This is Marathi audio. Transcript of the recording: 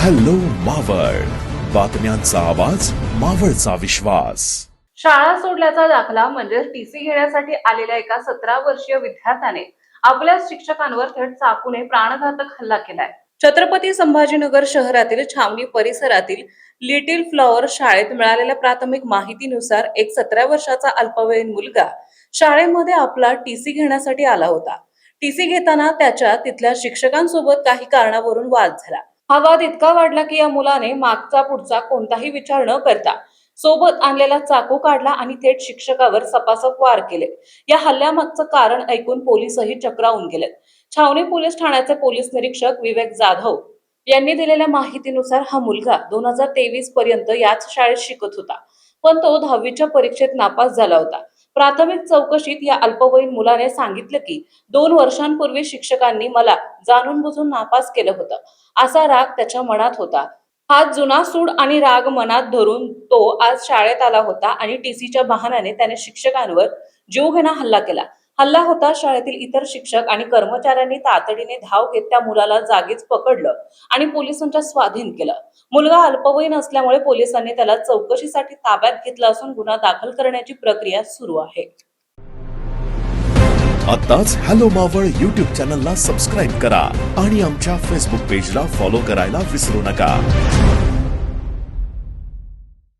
हॅलो मावळ, बातम्यांचा आवाज, मावळचा विश्वास. शाळा सोडल्याचा दाखला म्हणजे टीसी घेण्यासाठी आलेल्या एका 17 वर्षीय विद्यार्थ्याने आपल्या शिक्षकांवर थेट चाकूने प्राणघातक हल्ला केलाय. छत्रपती संभाजीनगर शहरातील छावणी परिसरातील लिटिल फ्लॉवर शाळेत मिळालेल्या प्राथमिक माहितीनुसार एक 17 वर्षाचा अल्पवयीन मुलगा शाळेमध्ये आपला टीसी घेण्यासाठी आला होता. टीसी घेताना त्याच्या तिथल्या शिक्षकांसोबत काही कारणावरून वाद झाला. हा वाद इतका वाढला की या मुलाने मागचा पुढचा कोणताही विचार न करता सोबत आणलेला चाकू काढला आणि थेट शिक्षकावर सपासप वार केले. या हल्ल्यामागचं कारण ऐकून पोलिसही चक्रावून गेले. छावणी पोलीस ठाण्याचे पोलीस निरीक्षक विवेक जाधव यांनी दिलेल्या माहितीनुसार हा मुलगा 2023 पर्यंत याच शाळेत शिकत होता, पण तो 10वीच्या परीक्षेत नापास झाला होता. प्राथमिक चौकशीत या अल्पवयीन मुलाने सांगितलं की 2 वर्षांपूर्वी शिक्षकांनी मला जाणून बुजून नापास केलं होतं, असा राग त्याच्या मनात होता. हा जुना सूड आणि राग मनात धरून तो आज शाळेत आला होता आणि टीसीच्या बहाण्याने त्याने शिक्षकांवर जीवघेणा हल्ला केला. हल्ला होता शाळेतील इतर शिक्षक आणि कर्मचाऱ्यांनी तातडीने धाव घेत त्या मुलाला जागीच पकडलं आणि पोलिसांच्या स्वाधीन केलं. मुलगा अल्पवयीन असल्यामुळे पोलिसांनी त्याला चौकशीसाठी ताब्यात घेतलं असून गुन्हा दाखल करण्याची प्रक्रिया सुरू आहे. आताच हॅलो मावळ YouTube चॅनलला सबस्क्राईब करा आणि आमच्या फेसबुक पेजला फॉलो करायला विसरू नका.